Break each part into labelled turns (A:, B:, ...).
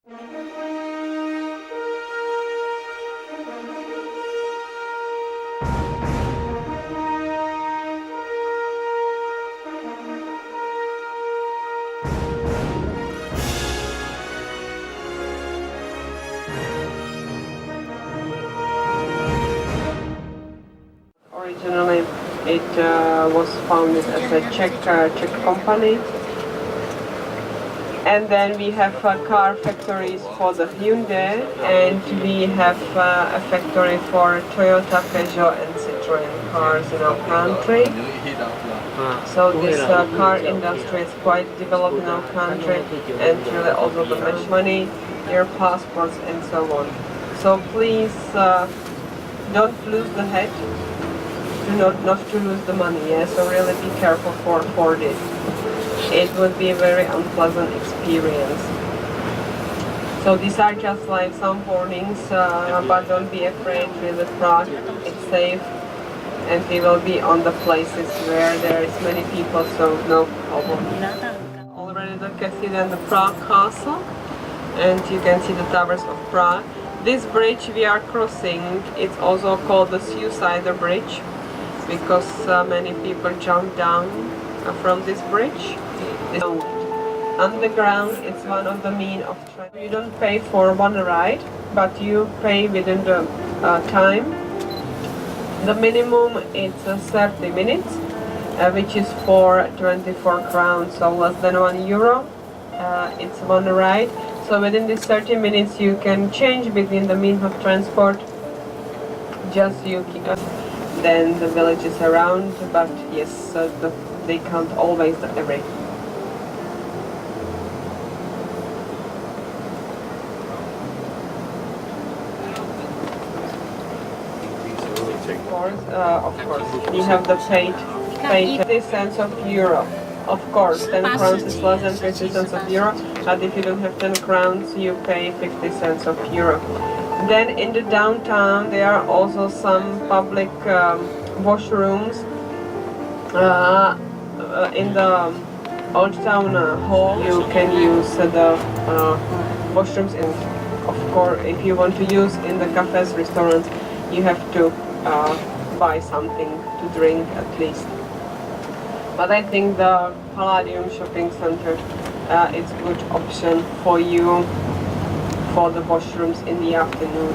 A: Originally, it was founded as a Czech company, and then we have car factories for the Hyundai, and we have a factory for Toyota, Peugeot, and Citroën cars in our country. So this car industry is quite developed in our country, and really also the match money, your passports, and so on. So please don't lose the head. Not to lose the money, yeah? So really be careful for this. It would be a very unpleasant experience. So these are just like some warnings, but don't be afraid. Really, Prague, it's safe, and we will be on the places where there is many people, so no problem. Already the cathedral and the Prague castle, and you can see the towers of Prague. This bridge we are crossing, it's also called the Suicide Bridge, because many people jump down from this bridge. Underground, it's one of the means of transport. You don't pay for one ride, but you pay within the time. The minimum is 30 minutes, which is for 24 crowns, so less than €1. It's one ride. So within these 30 minutes you can change between the means of transport. Just you then the villages around, but yes, they can't always every. Of course, you have the paid 50 cents of euro. Of course, 10 crowns is less than 50 cents of euro, but if you don't have 10 crowns, you pay 50 cents of euro. Then in the downtown there are also some public washrooms. In the Old Town Hall you can use the washrooms, and of course if you want to use in the cafes, restaurants, you have to buy something to drink at least. But I think the Palladium shopping center is a good option for you for the washrooms in the afternoon.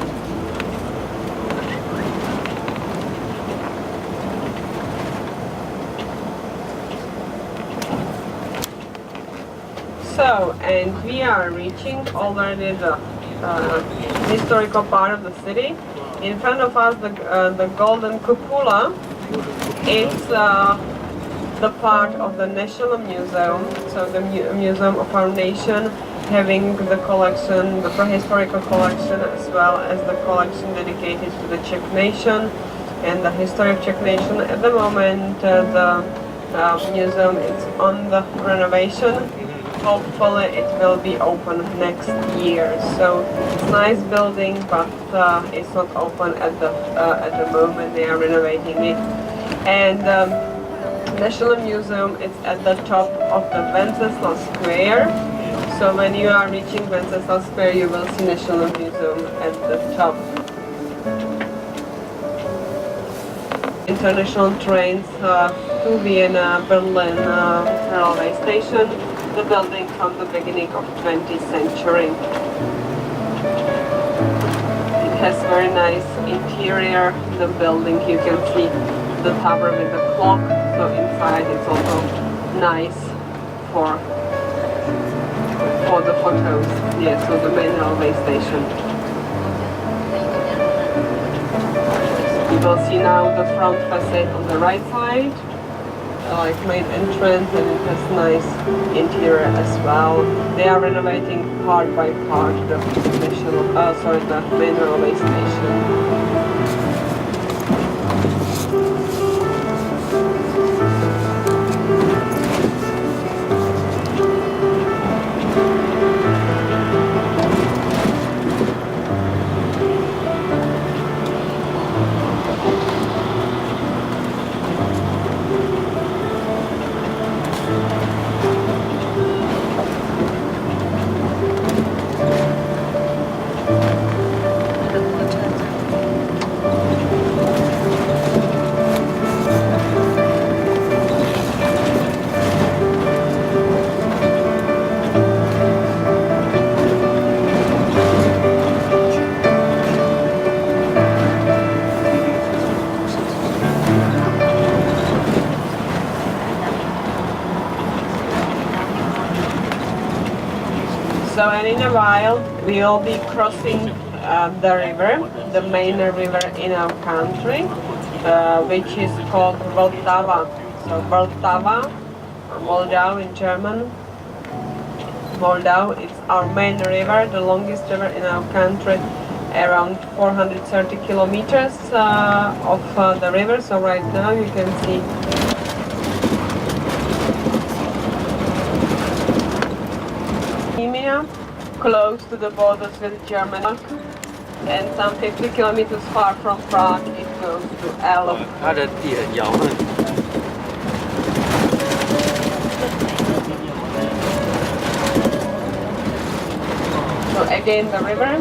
A: So, and we are reaching already the historical part of the city. In front of us, the golden cupola is the part of the National Museum, so the museum of our nation, having the collection, the prehistorical collection, as well as the collection dedicated to the Czech nation and the history of Czech nation. At the moment, the museum is on the renovation. Hopefully it will be open next year. So it's a nice building, but it's not open at the moment. They are renovating it. And National Museum is at the top of the Wenceslas Square. So when you are reaching Wenceslas Square, you will see National Museum at the top. International trains to Vienna, Berlin railway station. The building from the beginning of 20th century. It has very nice interior. The building, you can see the tower with the clock. So inside it's also nice for the photos. Yeah, so the main railway station. You will see now the front facade on the right side, like main entrance, and it has nice interior as well. They are renovating part by part the main railway station. So, and in a while we will be crossing the river, the main river in our country, which is called Vltava. So Vltava, or Moldau in German. Moldau is our main river, the longest river in our country, around 430 kilometers of the river. So right now you can see close to the borders with Germany, and some 50 kilometers far from Prague it goes to Elf. So again the river.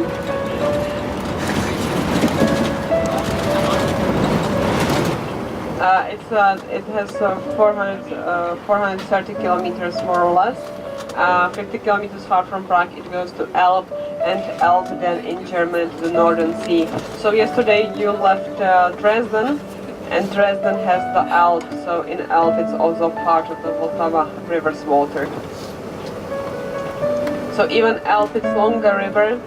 A: It has 430 kilometers more or less. 50 kilometers far from Prague it goes to Elb, and Elb then in Germany to the Northern Sea. So yesterday you left Dresden, and Dresden has the Elb, so in Elb it's also part of the Vltava river's water. So even Elb is longer river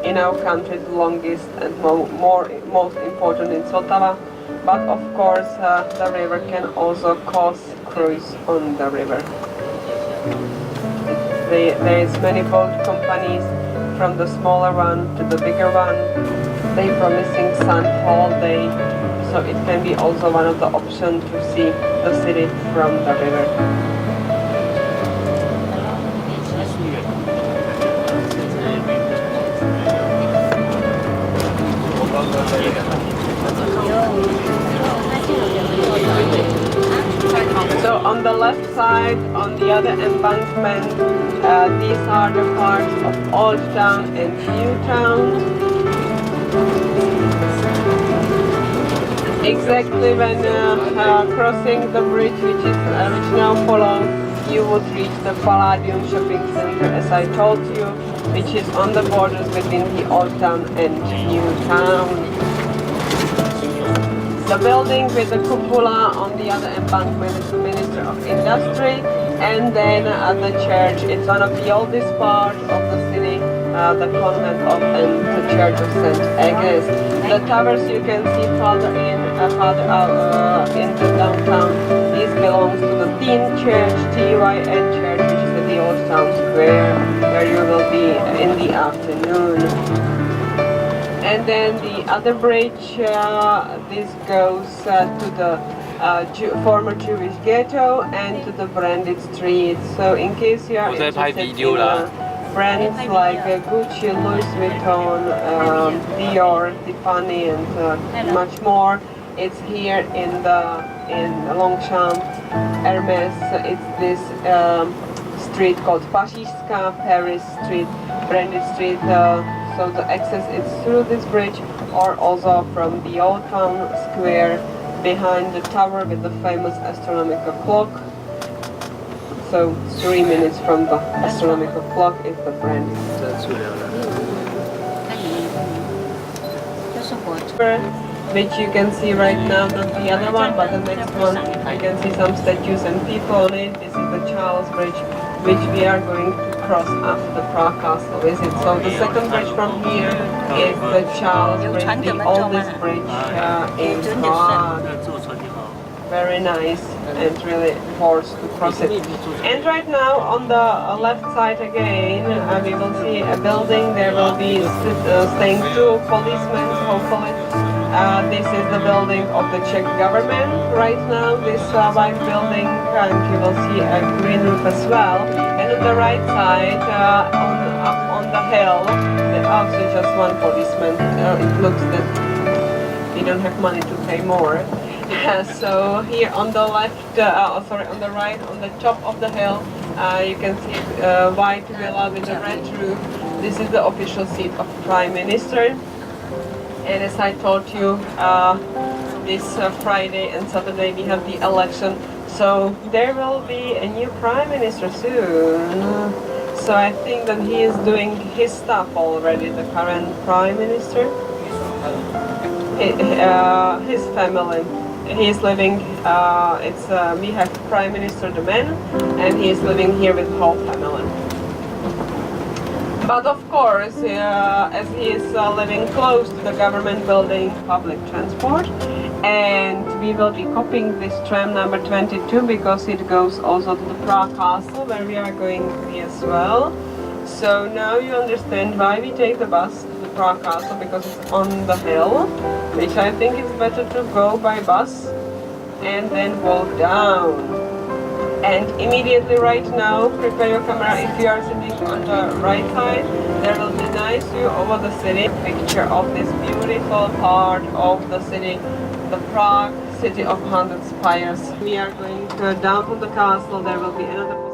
A: in our country, the longest and most important in Vltava, but of course the river can also cause cruise on the river. There is many boat companies, from the smaller one to the bigger one. They promising sun all day, so it can be also one of the options to see the city from the river. So on the left side, on the other embankment, these are the parts of Old Town and New Town. Exactly when crossing the bridge, which now follows, you would reach the Palladium shopping center, as I told you, which is on the borders between the Old Town and New Town. The building with the cupola on the other embankment is the Minister of Industry, and then the church, it's one of the oldest parts of the city, the convent of and the church of St. Agnes. The towers you can see further in the downtown. This belongs to the Teen Church, TYN Church, which is at the Old Town Square, where you will be in the afternoon. And then the other bridge, this goes to the former Jewish ghetto and to the branded streets. So in case you are interested in brands like Gucci, Louis Vuitton, Dior, Tiffany, and much more, it's here in Longchamp, Hermes. It's this street called Pařížská, Paris Street, branded street. So the access is through this bridge, or also from the Old Town Square behind the tower with the famous astronomical clock. So 3 minutes from the astronomical clock is the brand. Which you can see right now, not the other one, but the next one. You can see some statues and people on it. This is the Charles Bridge, which we are going to cross after the Prague Castle visit. So the second bridge from here is the Charles Bridge, the oldest bridge in Prague. Very nice and really forced to cross it. And right now on the left side again, we will see a building. There will be staying 2 policemen, hopefully. This is the building of the Czech government right now, this white building, and you will see a green roof as well. And on the right side, up on the hill, there are also just 1 policeman. It looks that we don't have money to pay more. So here on the left, on the right, on the top of the hill, you can see white villa with a red roof. This is the official seat of Prime Minister. And as I told you, this Friday and Saturday we have the election, so there will be a new Prime Minister soon. So I think that he is doing his stuff already, the current Prime Minister. His family. He is living, we have Prime Minister the man, and he is living here with whole family. But of course, as he is living close to the government building, public transport, and we will be copying this tram number 22 because it goes also to the Prague Castle where we are going to be as well. So now you understand why we take the bus to the Prague Castle, because it's on the hill, which I think is better to go by bus and then walk down. And immediately right now, prepare your camera if you are sitting on the right side. There will be a nice view over the city. Picture of this beautiful part of the city, the Prague, city of 100 spires. We are going down to the castle. There will be another.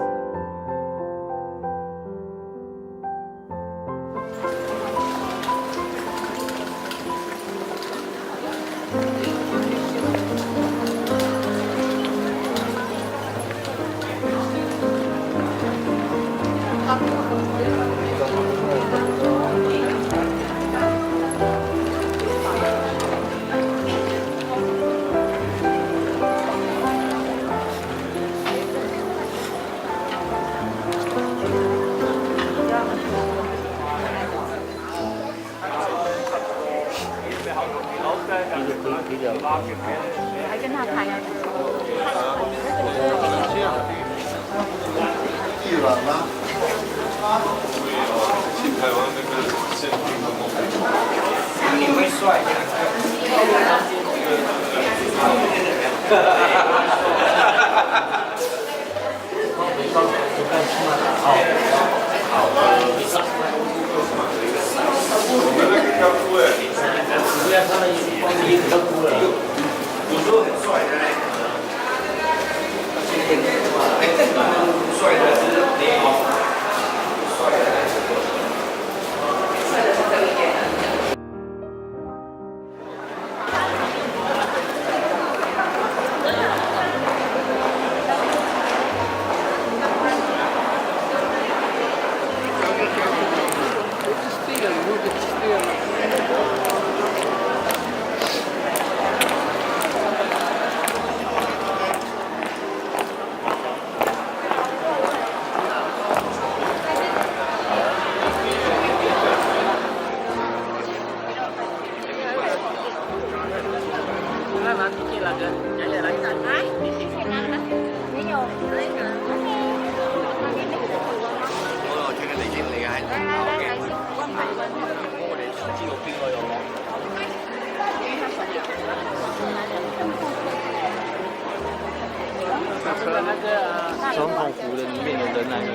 B: 总统府的里面的人来了，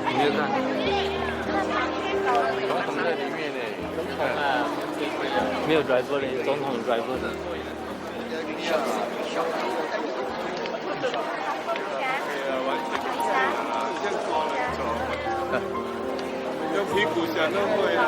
B: 你没有看？总统在里面呢，没有 driver 呢，总统 driver 的。
C: 用屁股想都会啊。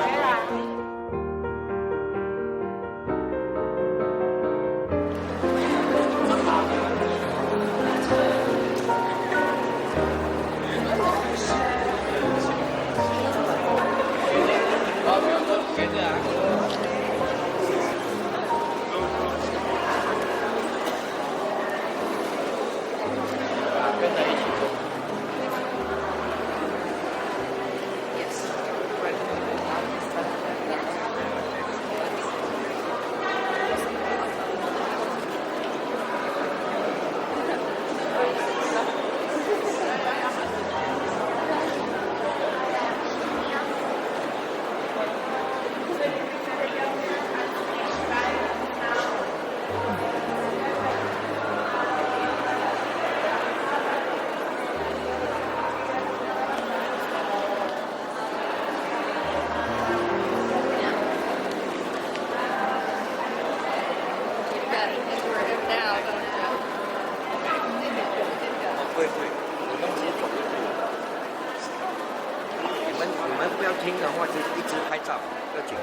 D: 不要听的话就一直拍照，要紧。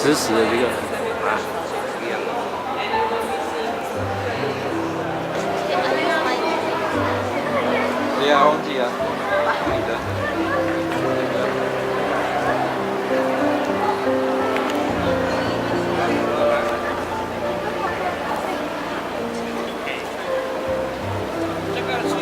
B: 实时的这个。对呀，忘记了。你的。这个是要。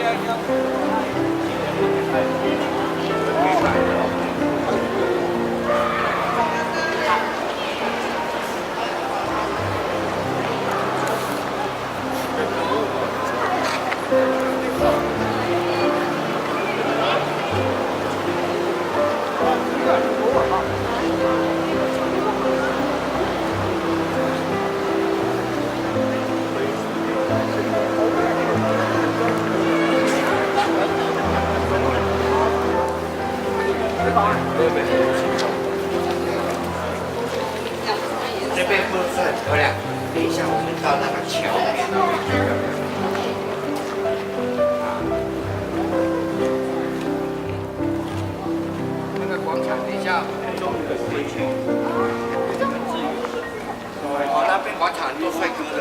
D: 这边不是很漂亮，等一下我们到那个桥边。那个广场等一下中午的回去。哦，那边广场很多帅哥的。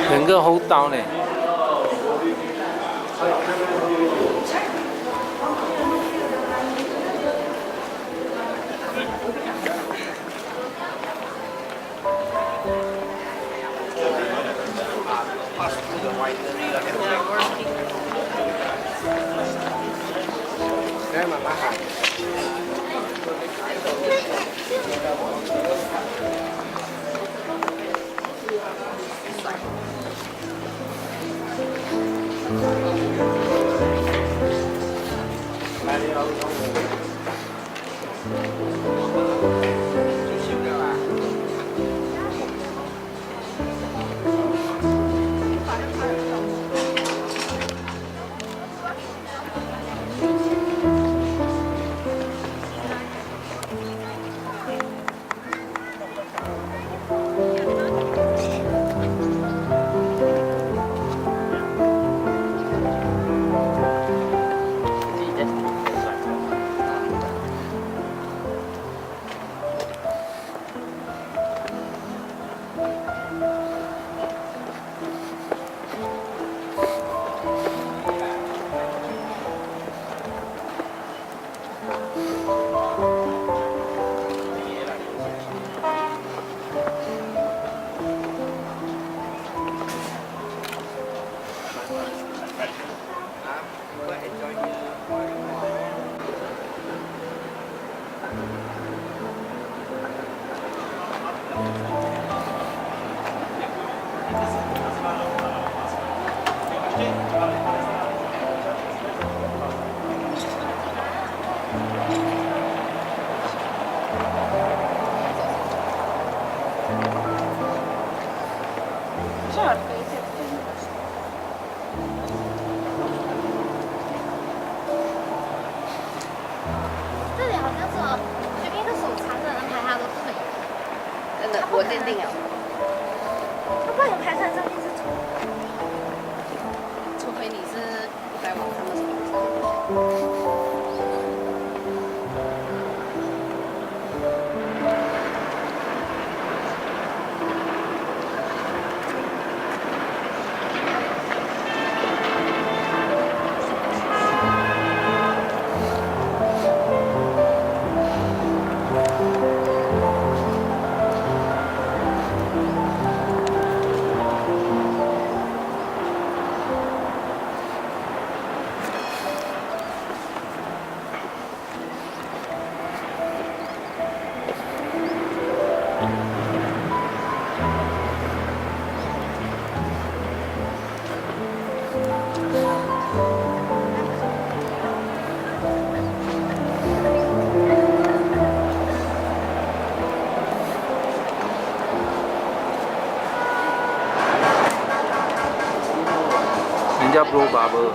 B: 能够 hold 到呢。
D: will enjoy here.
E: Жарко. 这里好像是哦，随便一个手残的人排他都可以。真的，我坚定了。他不然有排山上面是除非你是在网上的时候。
B: 人家 Pro Barber。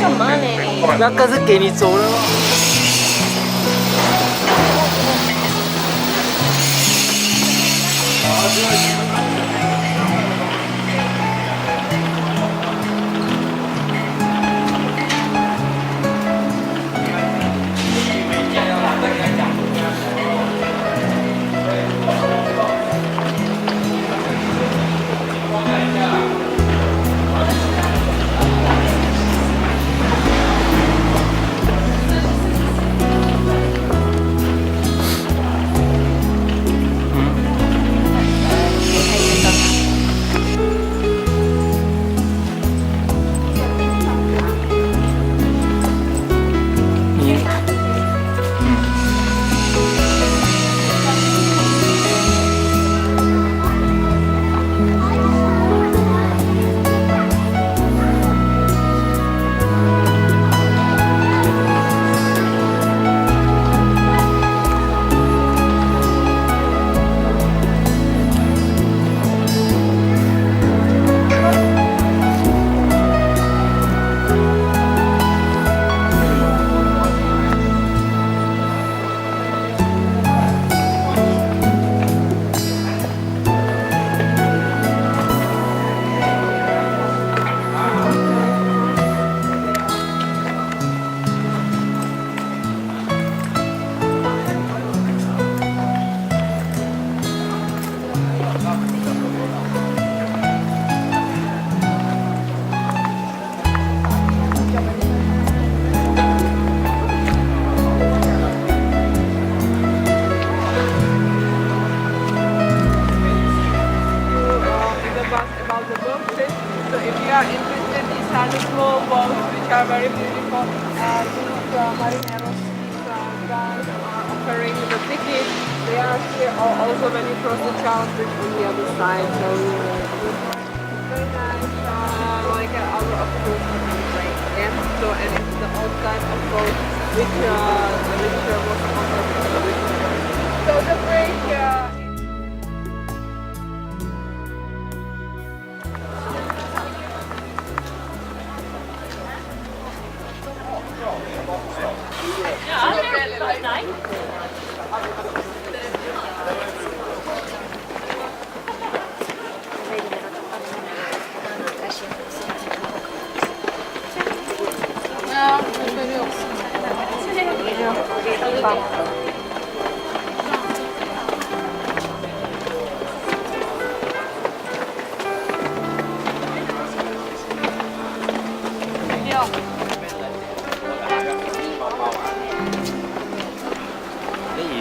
E: 干嘛呢你？
B: 那个是给你走的吗？are
A: very beautiful. These marineros, these guys are offering the ticket. They are here also when you cross the channel bridge on the other side. So very nice, like our approach break. Yeah. So and it's the outside approach which was offered. So the break.
D: You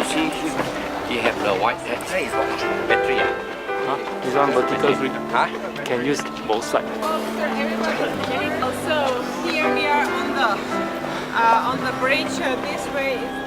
D: see, you have the white battery.
B: Huh? This one vertical grip.
D: Huh?
B: Can use both sides.
A: Also, here we are on the bridge. This way is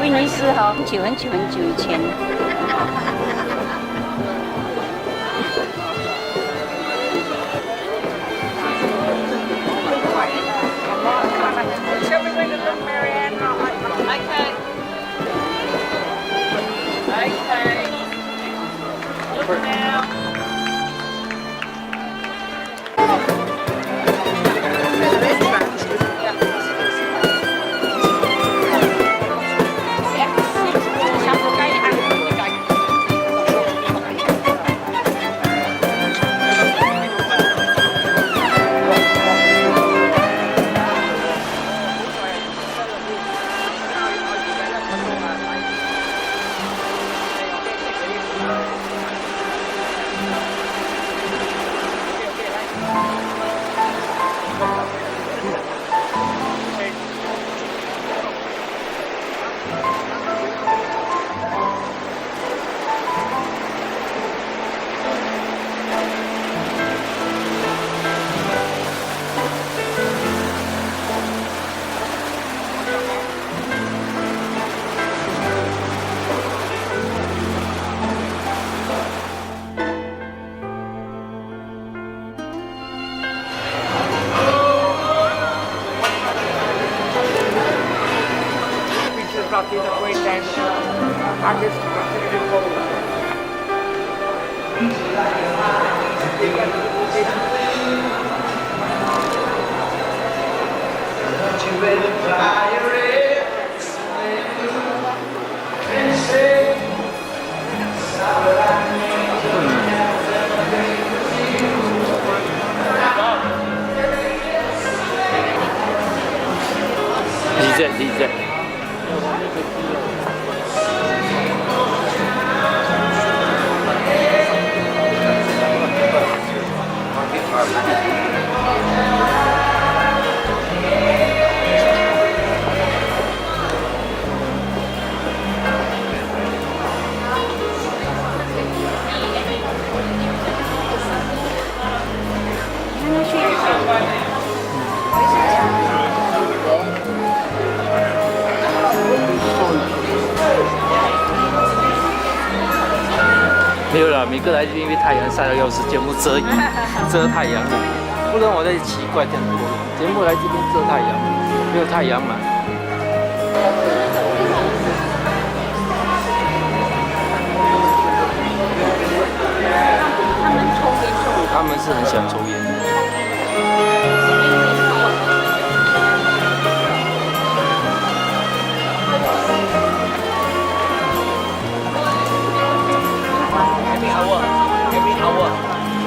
F: 威尼斯哈，很久很久很久以前。
A: Shall we wait a little, Marianne? Okay. Okay. Look now.
B: CZECH.没有啦，每个来这边因为太阳晒到要死，节目遮阴遮太阳，不然我在奇怪这样子，节目来这边遮太阳，没有太阳嘛。
E: 他们从
B: 是很喜欢抽烟。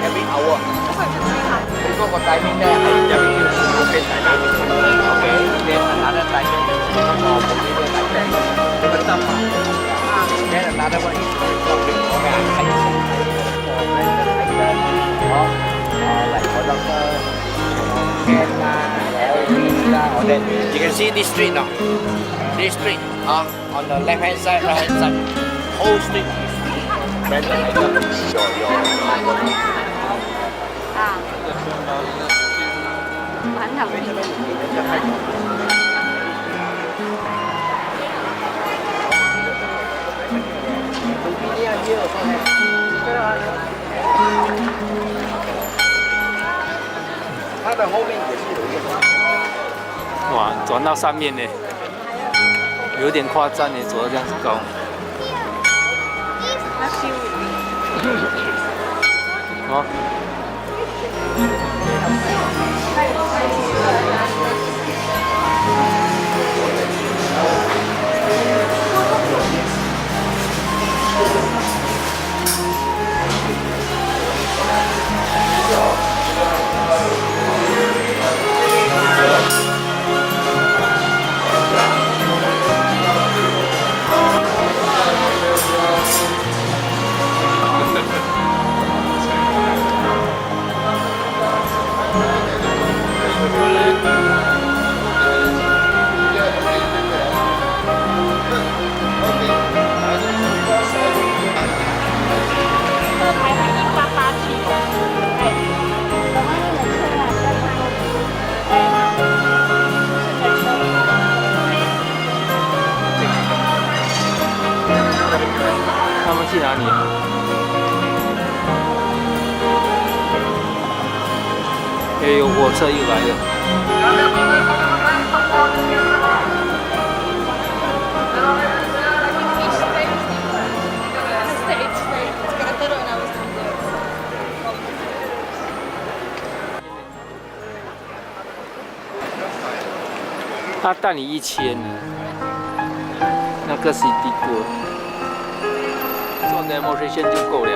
D: every hour. You go for timing there, I tell you, okay, timing. Okay, then another timing is for potato timing. Then another one is for okay, I for random item, like for example, can all that. You can see this street now. This street, on the left hand side, right hand side, whole street is random item. Your
F: 啊，蛮好吃的。
D: 它的后面也是有一个。
B: 哇，转到上面呢，有点夸张呢，走到这样子高。好。他们去哪里？哎呦，火车又来了。他带你1000，那个 CD 过，做 demonstration 就够了。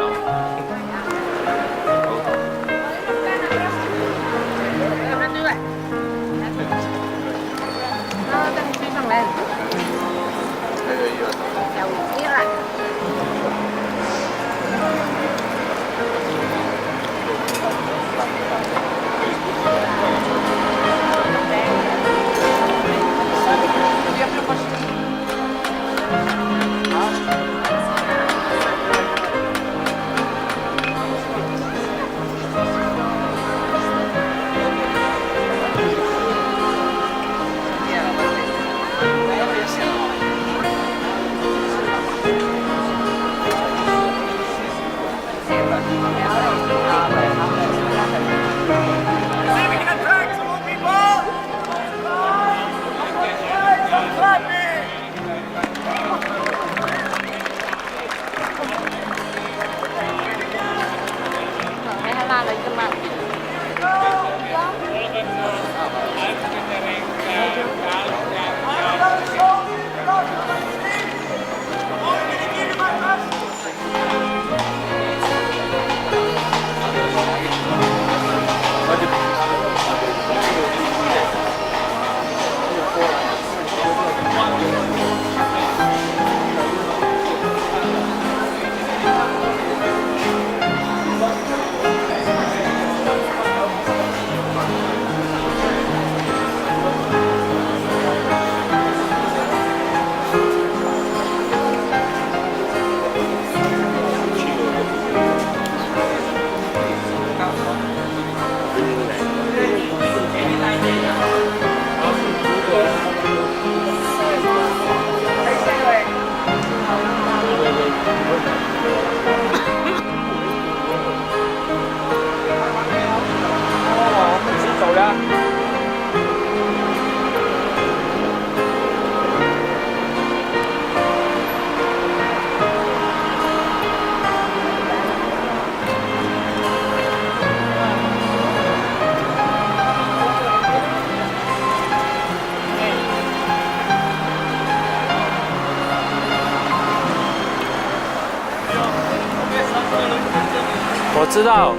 B: 我知道。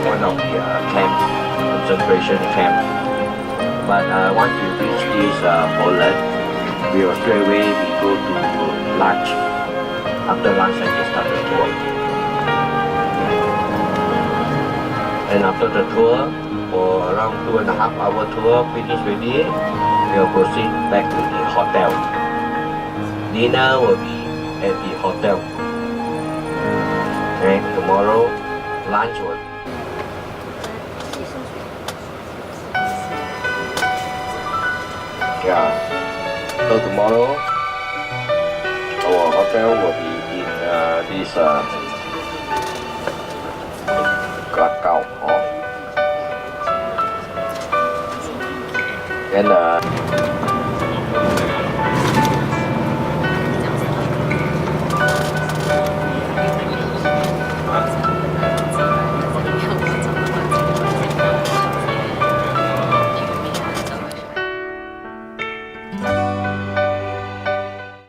D: One of the camp, concentration camp. But once we reach this Poland, we will straight away we go to lunch. After lunch, then we start the tour. And after the tour, for around 2.5 hour tour finish ready, we will proceed back to the hotel. Dinner will be at the hotel. And tomorrow, lunch will be. Yeah. So tomorrow, our hotel will be in this Krakow. Then